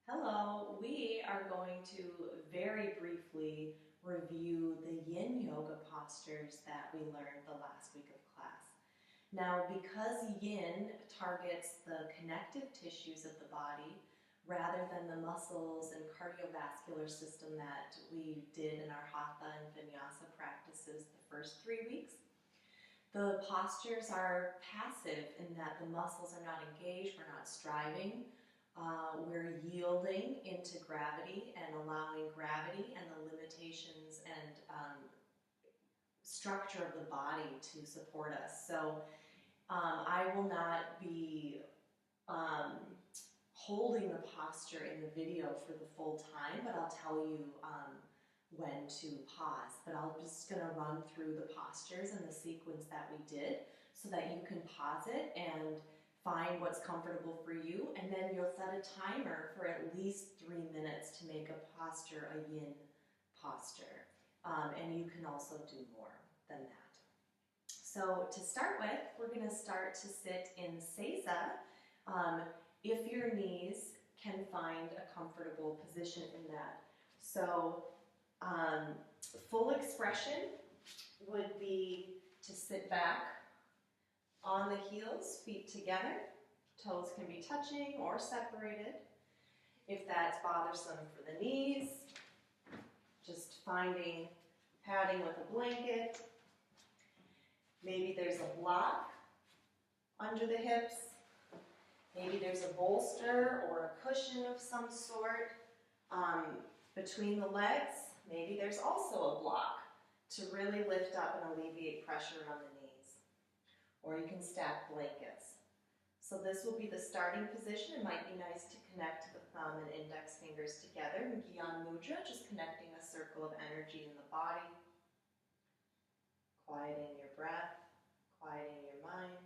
Hello, we are going to very briefly review the Yin Yoga postures that we learned the last week of class. Now, because Yin targets the connective tissues of the body rather than the muscles and cardiovascular system that we did in our Hatha and Vinyasa practices the first 3 weeks, the postures are passive in that the muscles are not engaged, we're not striving. We're yielding into gravity and allowing gravity and the limitations and structure of the body to support us. So I will not be holding the posture in the video for the full time, but I'll tell you when to pause. But I'm just going to run through the postures and the sequence that we did so that you can pause it and find what's comfortable for you, and then you'll set a timer for at least 3 minutes to make a posture a Yin posture. And you can also do more than that. So to start with, we're going to start to sit in Seiza. If your knees can find a comfortable position in that. So full expression would be to sit back on the heels, feet together, toes can be touching or separated. If that's bothersome for the knees, just finding padding with a blanket. Maybe there's a block under the hips. Maybe there's a bolster or a cushion of some sort between the legs. Maybe there's also a block to really lift up and alleviate pressure on the knees. Or you can stack blankets. So this will be the starting position. It might be nice to connect the thumb and index fingers together. Gyan Mudra, just connecting a circle of energy in the body. Quieting your breath, quieting your mind.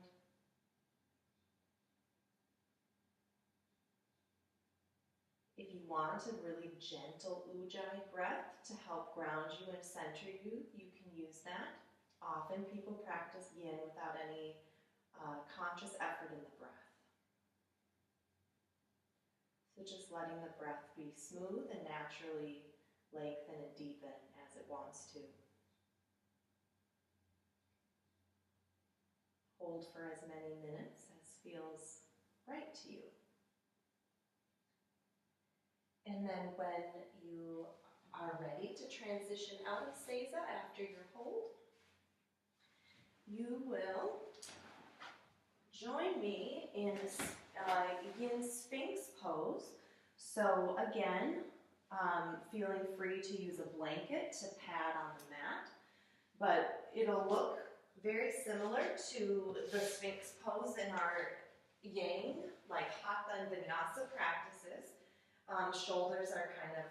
If you want a really gentle Ujjayi breath to help ground you and center you, you can use that. Often people practice Yin without any conscious effort in the breath. So just letting the breath be smooth and naturally lengthen and deepen as it wants to. Hold for as many minutes as feels right to you. And then when you are ready to transition out of Seiza after your hold, you will join me in Yin Sphinx pose. So again, feeling free to use a blanket to pad on the mat, but it'll look very similar to the Sphinx pose in our Yang, like Hatha and Vinyasa practices. Shoulders are kind of,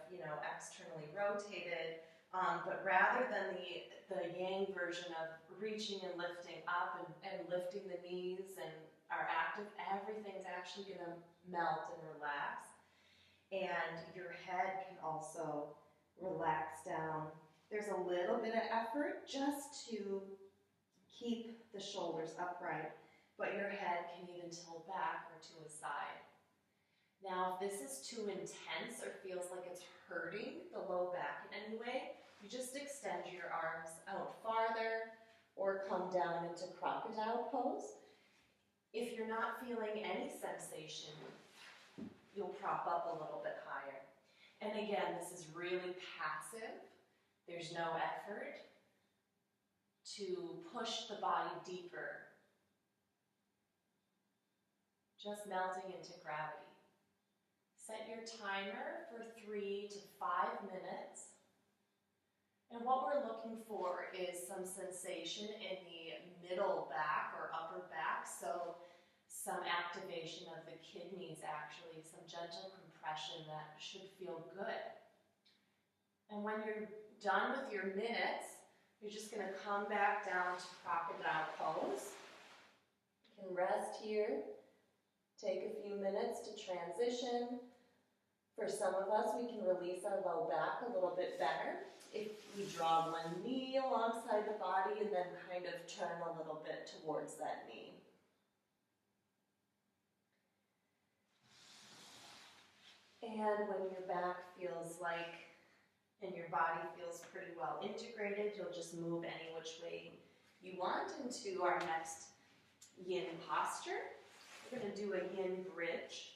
externally rotated. But rather than the Yang version of reaching and lifting up and lifting the knees and are active, everything's actually going to melt and relax. And your head can also relax down. There's a little bit of effort just to keep the shoulders upright, but your head can even tilt back or to a side. Now, if this is too intense or feels like it's hurting the low back in any way, you just extend your arms out farther or come down into crocodile pose. If you're not feeling any sensation, you'll prop up a little bit higher. And again, this is really passive. There's no effort to push the body deeper. Just melting into gravity. Set your timer for 3 to 5 minutes. And what we're looking for is some sensation in the middle back or upper back. So some activation of the kidneys actually, some gentle compression that should feel good. And when you're done with your minutes, you're just going to come back down to crocodile pose. You can rest here. Take a few minutes to transition. For some of us, we can release our low back a little bit better if we draw one knee alongside the body and then kind of turn a little bit towards that knee. And And when your back feels like, and your body feels pretty well integrated, you'll just move any which way you want into our next yin posture. We're going to do a yin bridge.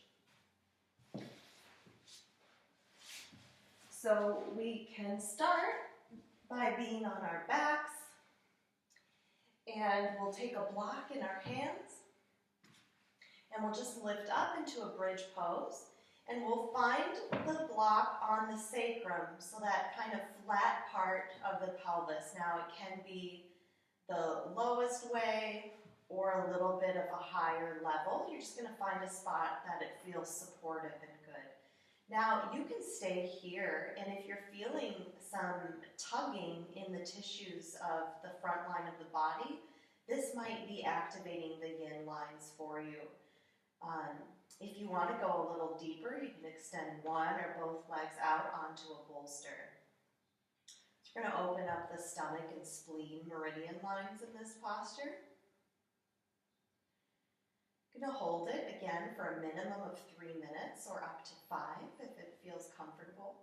So we can start by being on our backs, and we'll take a block in our hands, and we'll just lift up into a bridge pose, and we'll find the block on the sacrum, so that kind of flat part of the pelvis. Now it can be the lowest way or a little bit of a higher level. You're just going to find a spot that it feels supportive and good. Now you can stay here, and if you're feeling some tugging in the tissues of the front line of the body, this might be activating the yin lines for you. If you want to go a little deeper, you can extend one or both legs out onto a bolster. So we're going to open up the stomach and spleen meridian lines in this posture. Going to hold it again for a minimum of 3 minutes or up to 5 if it feels comfortable.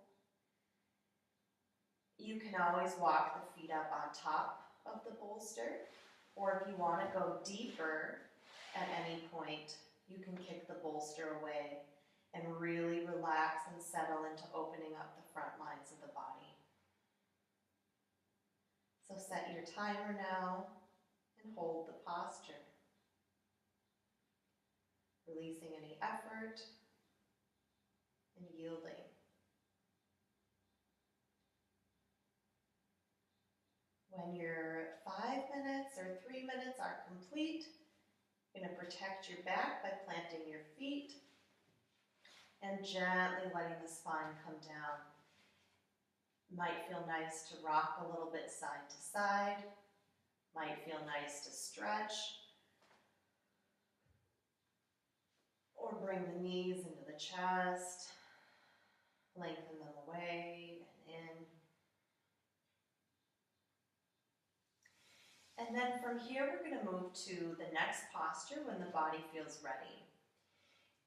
You can always walk the feet up on top of the bolster, or if you want to go deeper at any point, you can kick the bolster away and really relax and settle into opening up the front lines of the body. So set your timer now and hold the posture, releasing any effort and yielding. When your 5 minutes or 3 minutes are complete, you're going to protect your back by planting your feet and gently letting the spine come down. Might feel nice to rock a little bit side to side. Might feel nice to stretch. Or bring the knees into the chest. Lengthen them away and in. And then from here, we're going to move to the next posture when the body feels ready.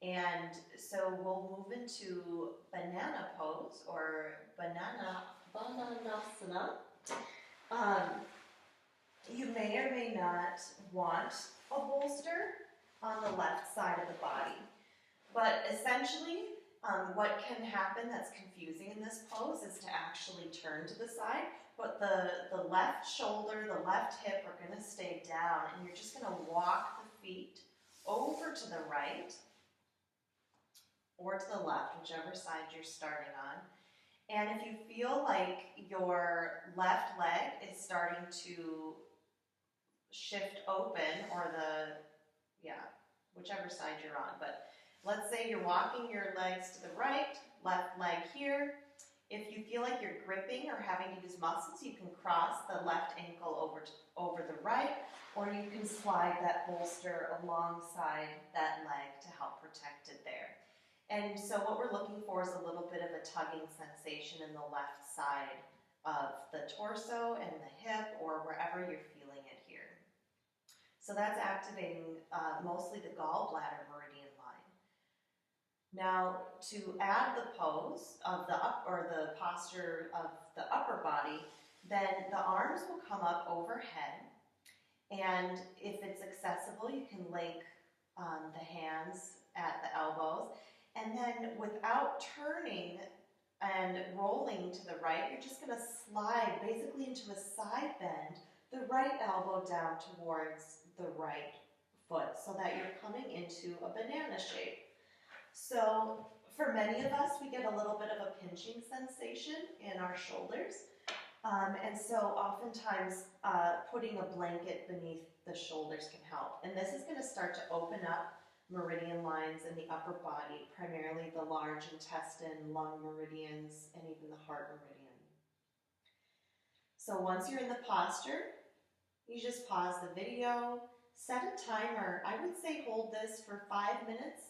And so we'll move into banana pose or bananasana. You may or may not want a bolster on the left side of the body. But essentially, what can happen that's confusing in this pose is to actually turn to the side. But the left shoulder, the left hip are going to stay down, and you're just going to walk the feet over to the right or to the left, whichever side you're starting on. And if you feel like your left leg is starting to shift open, or whichever side you're on. But let's say you're walking your legs to the right, left leg here. If you feel like you're gripping or having to use muscles, you can cross the left ankle over the right, or you can slide that bolster alongside that leg to help protect it there. And so what we're looking for is a little bit of a tugging sensation in the left side of the torso and the hip, or wherever you're feeling it here. So that's activating mostly the gallbladder meridian line. Now, to add the pose of the posture of the upper body, then the arms will come up overhead, and if it's accessible, you can link the hands at the elbows, and then without turning and rolling to the right, you're just going to slide basically into a side bend, the right elbow down towards the right foot, so that you're coming into a banana shape. So for many of us, we get a little bit of a pinching sensation in our shoulders. And so oftentimes putting a blanket beneath the shoulders can help. And this is going to start to open up meridian lines in the upper body, primarily the large intestine, lung meridians, and even the heart meridian. So once you're in the posture, you just pause the video, set a timer. I would say hold this for 5 minutes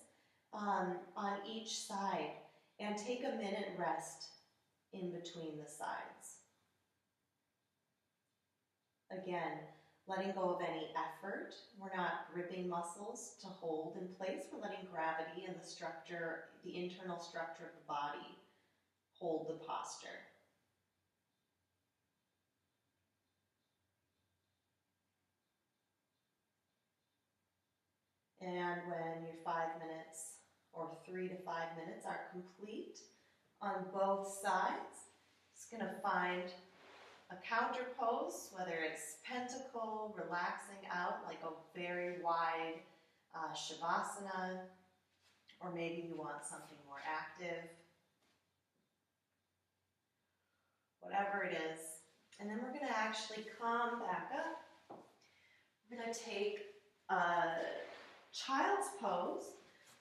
on each side, and take a minute rest in between the sides. Again, letting go of any effort. We're not gripping muscles to hold in place. We're letting gravity and the structure, the internal structure of the body, hold the posture. And when your 5 minutes or 3 to 5 minutes are complete on both sides, just going to find a counter pose, whether it's pentacle, relaxing out like a very wide shavasana, or maybe you want something more active. Whatever it is. And then we're going to actually come back up. We're going to take a child's pose.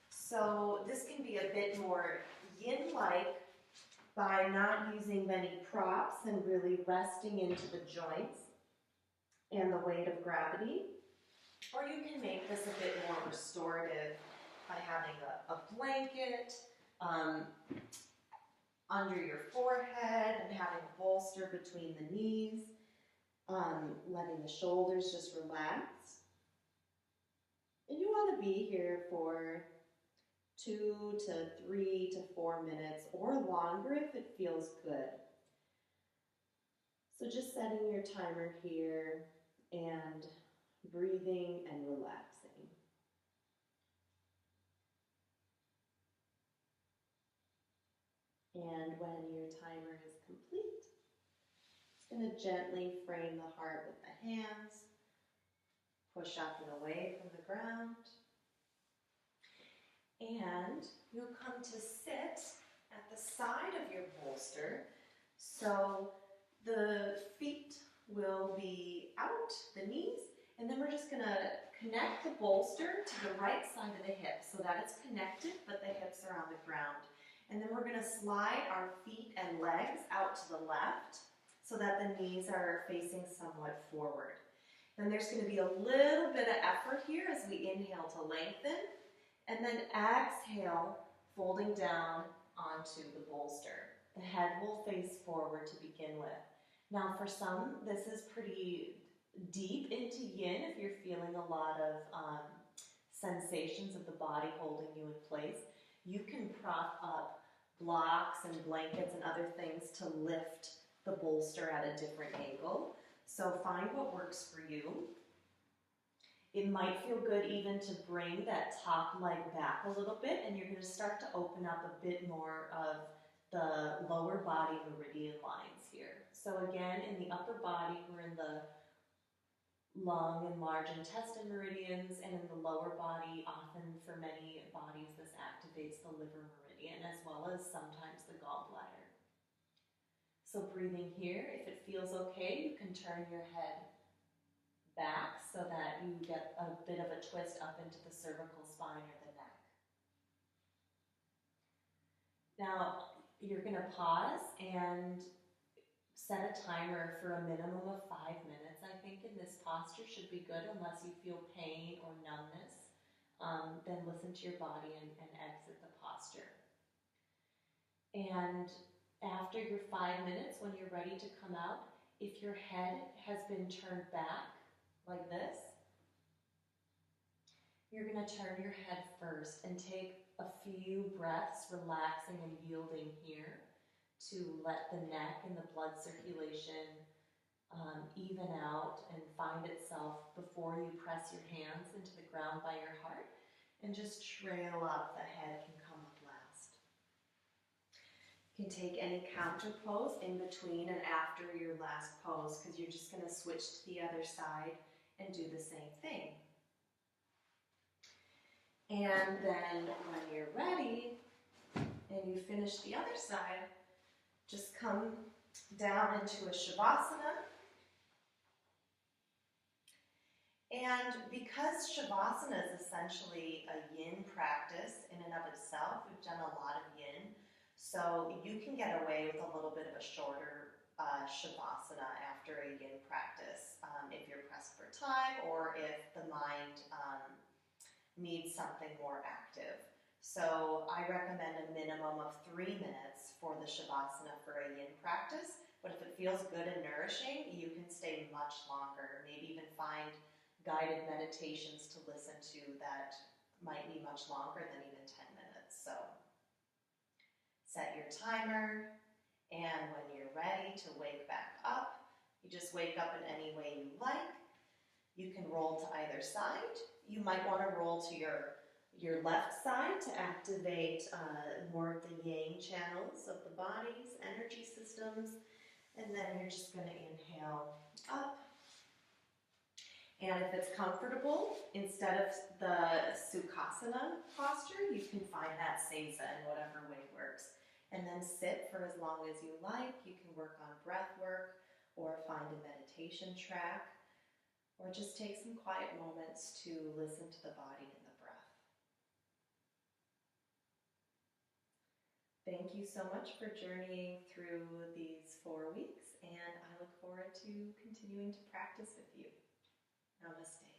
So this can be a bit more yin-like by not using many props and really resting into the joints and the weight of gravity. Or you can make this a bit more restorative by having a blanket under your forehead and having a bolster between the knees, letting the shoulders just relax. And you want to be here for 2 to 3 to 4 minutes or longer if it feels good. So just setting your timer here and breathing and relaxing. And when your timer is complete, just going to gently frame the heart with the hands, push up and away from the ground. And you'll come to sit at the side of your bolster. So the feet will be out, the knees, and then we're just going to connect the bolster to the right side of the hip so that it's connected, but the hips are on the ground. And then we're going to slide our feet and legs out to the left so that the knees are facing somewhat forward. Then there's going to be a little bit of effort here as we inhale to lengthen, and then exhale, folding down onto the bolster. The head will face forward to begin with. Now for some, this is pretty deep into yin if you're feeling a lot of sensations of the body holding you in place. You can prop up blocks and blankets and other things to lift the bolster at a different angle. So find what works for you. It might feel good even to bring that top leg back a little bit, and you're going to start to open up a bit more of the lower body meridian lines here. So again, in the upper body, we're in the lung and large intestine meridians, and in the lower body, often for many bodies, this activates the liver meridian as well as sometimes the gallbladder. So breathing here, if it feels okay, you can turn your head back so that you get a bit of a twist up into the cervical spine or the neck. Now, you're going to pause and set a timer for a minimum of 5 minutes. I think in this posture should be good unless you feel pain or numbness. Then listen to your body and exit the posture. And after your 5 minutes, when you're ready to come out, if your head has been turned back like this, you're going to turn your head first and take a few breaths, relaxing and yielding here to let the neck and the blood circulation even out and find itself before you press your hands into the ground by your heart, and just trail up. The head can come up last. You can take any counter pose in between and after your last pose, because you're just going to switch to the other side and do the same thing. And then when you're ready and you finish the other side, just come down into a shavasana. And because shavasana is essentially a yin practice in and of itself, we've done a lot of yin, so you can get away with a little bit of a shorter shavasana after a yin practice if you're pressed for time or if the mind needs something more active. So I recommend a minimum of 3 minutes for the shavasana for a yin practice. But if it feels good and nourishing, you can stay much longer. Maybe even find guided meditations to listen to that might be much longer than even 10 minutes. So set your timer, and when you're ready to wake back up, you just wake up in any way you like. You can roll to either side. You might want to roll to your left side to activate more of the yang channels of the body's energy systems. And then you're just going to inhale up. And if it's comfortable, instead of the Sukhasana posture, you can find that Seiza in whatever way works. And then sit for as long as you like. You can work on breath work or find a meditation track, or just take some quiet moments to listen to the body and the breath. Thank you so much for journeying through these 4 weeks, and I look forward to continuing to practice with you. Namaste.